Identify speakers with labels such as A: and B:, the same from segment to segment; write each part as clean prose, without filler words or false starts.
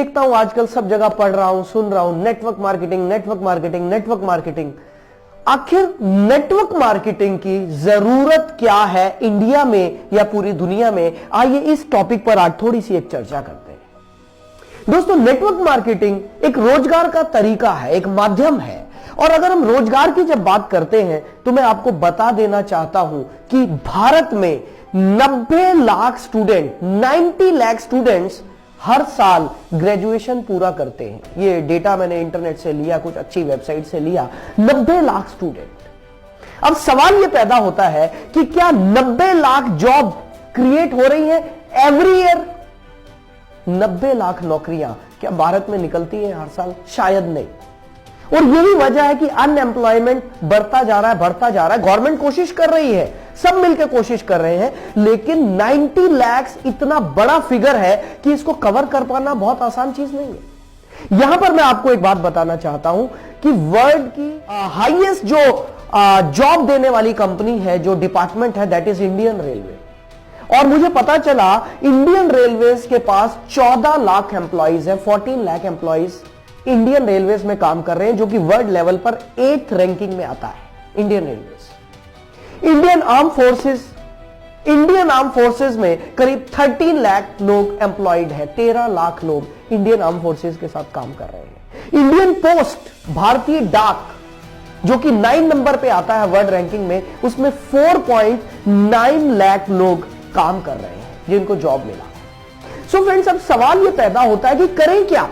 A: देखता हूं आजकल सब जगह पढ़ रहा हूं, सुन रहा हूं, network marketing, network marketing, network marketing. आखिर नेटवर्क मार्केटिंग की जरूरत क्या है इंडिया में या पूरी दुनिया में? आइए इस टॉपिक पर आज थोड़ी सी एक चर्चा करते हैं। दोस्तों, नेटवर्क मार्केटिंग एक रोजगार का तरीका है, एक माध्यम है। और अगर हम रोजगार की जब बात करते हैं तो मैं आपको बता देना चाहता हूं कि भारत में 90 लाख स्टूडेंट, 90 लाख स्टूडेंट्स हर साल ग्रेजुएशन पूरा करते हैं। ये डेटा मैंने इंटरनेट से लिया, कुछ अच्छी वेबसाइट से लिया। 90 लाख स्टूडेंट। अब सवाल ये पैदा होता है कि क्या 90 लाख जॉब क्रिएट हो रही है एवरी ईयर? 90 लाख नौकरियां क्या भारत में निकलती हैं हर साल? शायद नहीं। और यही वजह है कि अनएम्प्लॉयमेंट बढ़ता जा रहा है, बढ़ता जा रहा है। गवर्नमेंट कोशिश कर रही है, सब मिलकर कोशिश कर रहे हैं, लेकिन 90 लाख इतना बड़ा फिगर है कि इसको कवर कर पाना बहुत आसान चीज नहीं है। यहां पर मैं आपको एक बात बताना चाहता हूं कि वर्ल्ड की हाईएस्ट जो जॉब देने वाली कंपनी है, जो डिपार्टमेंट है, दैट इज इंडियन रेलवे। और मुझे पता चला इंडियन रेलवेज के पास 14 लाख एम्प्लॉइज है, 14 लाख एम्प्लॉइज इंडियन रेलवेज में काम कर रहे हैं, जो कि वर्ल्ड लेवल पर 8th रैंकिंग में आता है। Indian railways, Indian arm forces में करीब 13 लाख लोग एम्प्लॉयड है। 13 लाख लोग इंडियन आर्म फोर्सेस के साथ काम कर रहे हैं। इंडियन पोस्ट, भारतीय डाक, जो कि 9 नंबर पे आता है वर्ल्ड रैंकिंग में, उसमें 4.9 लाख लोग काम कर रहे हैं जिनको जॉब मिला। सो फ्रेंड्स, अब सवाल यह पैदा होता है कि करें क्या?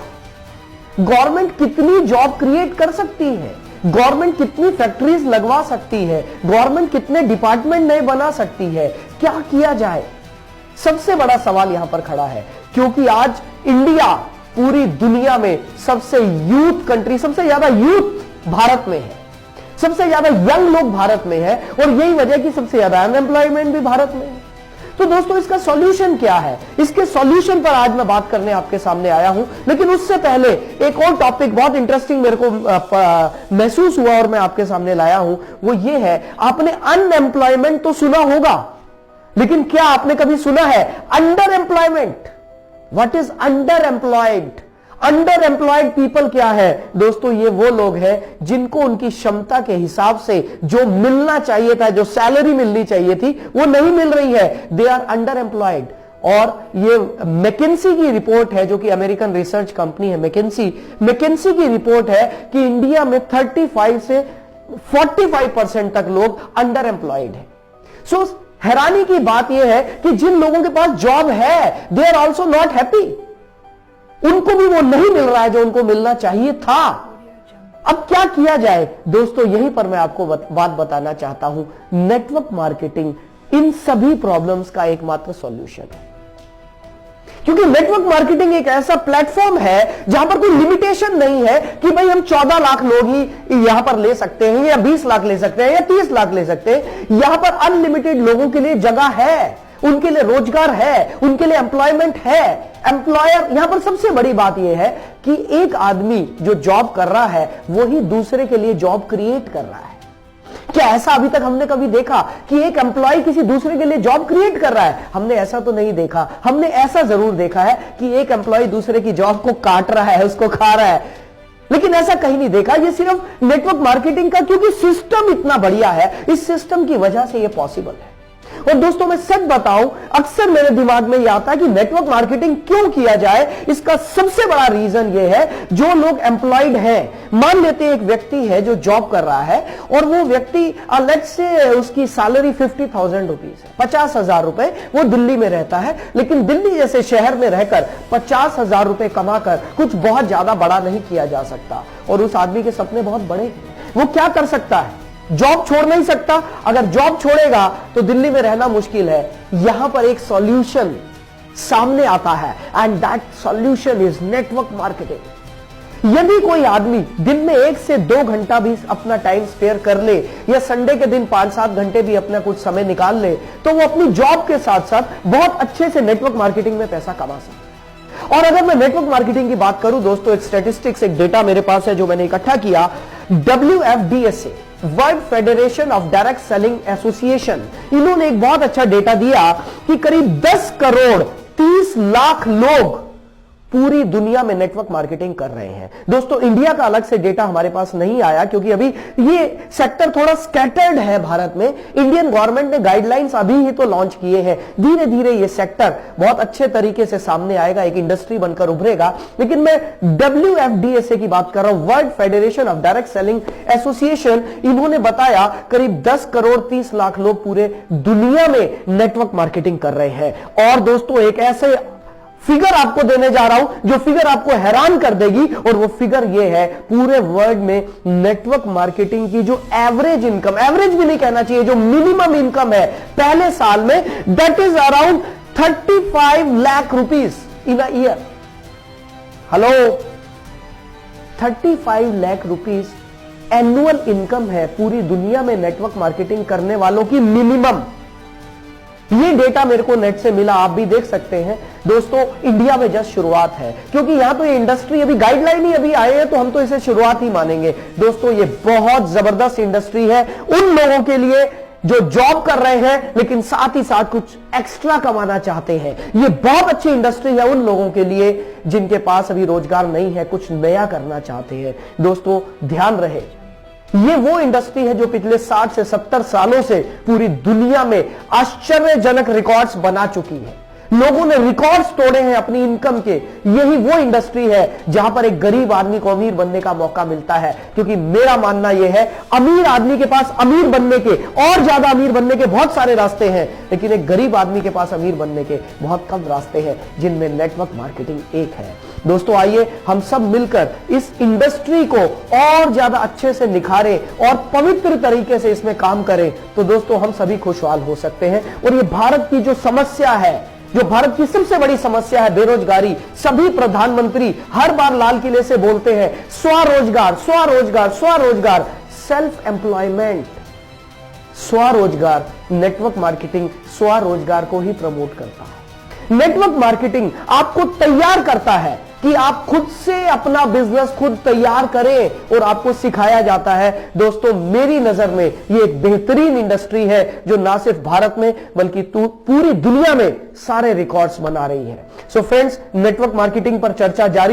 A: गवर्नमेंट कितनी जॉब क्रिएट कर सकती है? गवर्नमेंट कितनी फैक्ट्रीज लगवा सकती है? गवर्नमेंट कितने डिपार्टमेंट नए बना सकती है? क्या किया जाए? सबसे बड़ा सवाल यहां पर खड़ा है, क्योंकि आज इंडिया पूरी दुनिया में सबसे यूथ कंट्री, सबसे ज्यादा यूथ भारत में है, सबसे ज्यादा यंग लोग भारत में है, और यही वजह कि सबसे ज्यादा अनएम्प्लॉयमेंट भी भारत में है। तो दोस्तों, इसका सॉल्यूशन क्या है? इसके सॉल्यूशन पर आज मैं बात करने आपके सामने आया हूं। लेकिन उससे पहले एक और टॉपिक बहुत इंटरेस्टिंग मेरे को महसूस हुआ और मैं आपके सामने लाया हूं। वो ये है, आपने अनएम्प्लॉयमेंट तो सुना होगा, लेकिन क्या आपने कभी सुना है under employment? What is under employed? Under employed people क्या है? दोस्तों, ये वो लोग हैं जिनको उनकी क्षमता के हिसाब से जो मिलना चाहिए था, जो सैलरी मिलनी चाहिए थी, वो नहीं मिल रही है। They are underemployed. और ये मैकेंसी की रिपोर्ट है, जो कि अमेरिकन रिसर्च कंपनी है मैकेंसी की रिपोर्ट है कि इंडिया में 35 से 45% तक लोग अंडर एम्प्लॉयड है। सो हैरानी की बात यह है कि जिन लोगों के पास जॉब है, they are also not happy. उनको भी वो नहीं मिल रहा है जो उनको मिलना चाहिए था। अब क्या किया जाए? दोस्तों, यहीं पर मैं आपको बात बताना चाहता हूं। नेटवर्क मार्केटिंग इन सभी प्रॉब्लम्स का एकमात्र सॉल्यूशन है, क्योंकि नेटवर्क मार्केटिंग एक ऐसा प्लेटफॉर्म है जहां पर कोई लिमिटेशन नहीं है कि भाई हम 14 लाख लोग ही यहां पर ले सकते हैं, या 20 लाख ले सकते हैं, या 30 लाख ले सकते हैं। यहां पर अनलिमिटेड लोगों के लिए जगह है, उनके लिए रोजगार है, उनके लिए एम्प्लॉयमेंट है। एम्प्लॉयर, यहां पर सबसे बड़ी बात यह है कि एक आदमी जो जॉब कर रहा है, वही दूसरे के लिए जॉब क्रिएट कर रहा है। क्या ऐसा अभी तक हमने कभी देखा कि एक एम्प्लॉय किसी दूसरे के लिए जॉब क्रिएट कर रहा है? हमने ऐसा तो नहीं देखा। हमने ऐसा जरूर देखा है कि एक एम्प्लॉय दूसरे की जॉब को काट रहा है, उसको खा रहा है, लेकिन ऐसा कहीं नहीं देखा। ये सिर्फ नेटवर्क मार्केटिंग का, क्योंकि सिस्टम इतना बढ़िया है, इस सिस्टम की वजह से यह पॉसिबल है। और दोस्तों, मैं सच बताऊं, अक्सर मेरे दिमाग में यह आता है कि नेटवर्क मार्केटिंग क्यों किया जाए। इसका सबसे बड़ा रीजन यह है, जो लोग एम्प्लॉयड हैं, मान लेते हैं एक व्यक्ति है जो जॉब कर रहा है, और वो व्यक्ति लेट्स से उसकी सैलरी 50,000 रुपीज है, 50,000 रुपए। वो दिल्ली में रहता है, लेकिन दिल्ली जैसे शहर में रहकर 50,000 रुपए कमाकर कुछ बहुत ज्यादा बड़ा नहीं किया जा सकता। और उस आदमी के सपने बहुत बड़े हैं। वो क्या कर सकता है? जॉब छोड़ नहीं सकता। अगर जॉब छोड़ेगा तो दिल्ली में रहना मुश्किल है। यहां पर एक सॉल्यूशन सामने आता है, and that solution is network marketing. यदि कोई आदमी दिन में 1 से 2 घंटा भी अपना टाइम स्पेयर कर ले, या संडे के दिन 5-7 घंटे भी अपना कुछ समय निकाल ले, तो वो अपनी जॉब के साथ साथ बहुत अच्छे से नेटवर्क मार्केटिंग में पैसा कमा सकता है। और अगर मैं नेटवर्क मार्केटिंग की बात करूं दोस्तों, एक स्टैटिस्टिक्स, एक डेटा मेरे पास है जो मैंने इकट्ठा किया। WFDSA, world federation of direct selling association, इन्होंने एक बहुत अच्छा डेटा दिया कि करीब 10 करोड़ 30 लाख लोग पूरी दुनिया में नेटवर्क मार्केटिंग कर रहे हैं। दोस्तों इंडिया का अलग से डेटा हमारे पास नहीं आया क्योंकि अभी ये सेक्टर थोड़ा स्कैटर्ड है भारत में। इंडियन गवर्नमेंट ने गाइडलाइंस अभी ही तो लॉन्च किए हैं, धीरे धीरे ये सेक्टर बहुत अच्छे तरीके से सामने आएगा, एक इंडस्ट्री बनकर उभरेगा। लेकिन मैं WFDSA की बात कर रहा हूं, world federation of direct selling association, इन्होंने बताया करीब 10 करोड़ 30 लाख लोग पूरे दुनिया में नेटवर्क मार्केटिंग कर रहे हैं। और दोस्तों एक ऐसे फिगर आपको देने जा रहा हूं जो फिगर आपको हैरान कर देगी, और वो फिगर ये है पूरे वर्ल्ड में नेटवर्क मार्केटिंग की जो एवरेज इनकम, एवरेज भी नहीं कहना चाहिए, जो मिनिमम इनकम है पहले साल में, that is around 35 lakh rupees in a year. Hello, 35 lakh rupees annual income है पूरी दुनिया में नेटवर्क मार्केटिंग करने वालों की मिनिमम। ये डेटा मेरे को नेट से मिला, आप भी देख सकते हैं। दोस्तों इंडिया में जस्ट शुरुआत है क्योंकि यहां तो ये इंडस्ट्री अभी गाइडलाइन ही अभी आए हैं, तो हम तो इसे शुरुआत ही मानेंगे। दोस्तों ये बहुत जबरदस्त इंडस्ट्री है उन लोगों के लिए जो जॉब कर रहे हैं लेकिन साथ ही साथ कुछ एक्स्ट्रा कमाना चाहते हैं। ये बहुत अच्छी इंडस्ट्री है उन लोगों के लिए जिनके पास अभी रोजगार नहीं है, कुछ नया करना चाहते हैं। दोस्तों ध्यान रहे, ये वो इंडस्ट्री है जो पिछले 60 से 70 सालों से पूरी दुनिया में आश्चर्यजनक रिकॉर्ड्स बना चुकी है। लोगों ने रिकॉर्ड्स तोड़े हैं अपनी इनकम के। यही वो इंडस्ट्री है जहां पर एक गरीब आदमी को अमीर बनने का मौका मिलता है, क्योंकि मेरा मानना यह है अमीर आदमी के पास अमीर बनने के और ज्यादा अमीर बनने के बहुत सारे रास्ते हैं, लेकिन एक गरीब आदमी के पास अमीर बनने के बहुत कम रास्ते हैं, जिनमें नेटवर्क मार्केटिंग एक है। दोस्तों आइए हम सब मिलकर इस इंडस्ट्री को और ज्यादा अच्छे से निखारें और पवित्र तरीके से इसमें काम करें, तो दोस्तों हम सभी खुशहाल हो सकते हैं। और ये भारत की जो समस्या है, जो भारत की सबसे बड़ी समस्या है, बेरोजगारी, सभी प्रधानमंत्री हर बार लाल किले से बोलते हैं स्वरोजगार स्वरोजगार स्वरोजगार, सेल्फ एम्प्लॉयमेंट, स्वरोजगार। नेटवर्क मार्केटिंग स्वरोजगार को ही प्रमोट करता है। नेटवर्क मार्केटिंग आपको तैयार करता है कि आप खुद से अपना बिजनेस खुद तैयार करें, और आपको सिखाया जाता है। दोस्तों मेरी नजर में ये एक बेहतरीन इंडस्ट्री है जो ना सिर्फ भारत में बल्कि पूरी दुनिया में सारे रिकॉर्ड्स बना रही है। सो फ्रेंड्स, नेटवर्क मार्केटिंग पर चर्चा जारी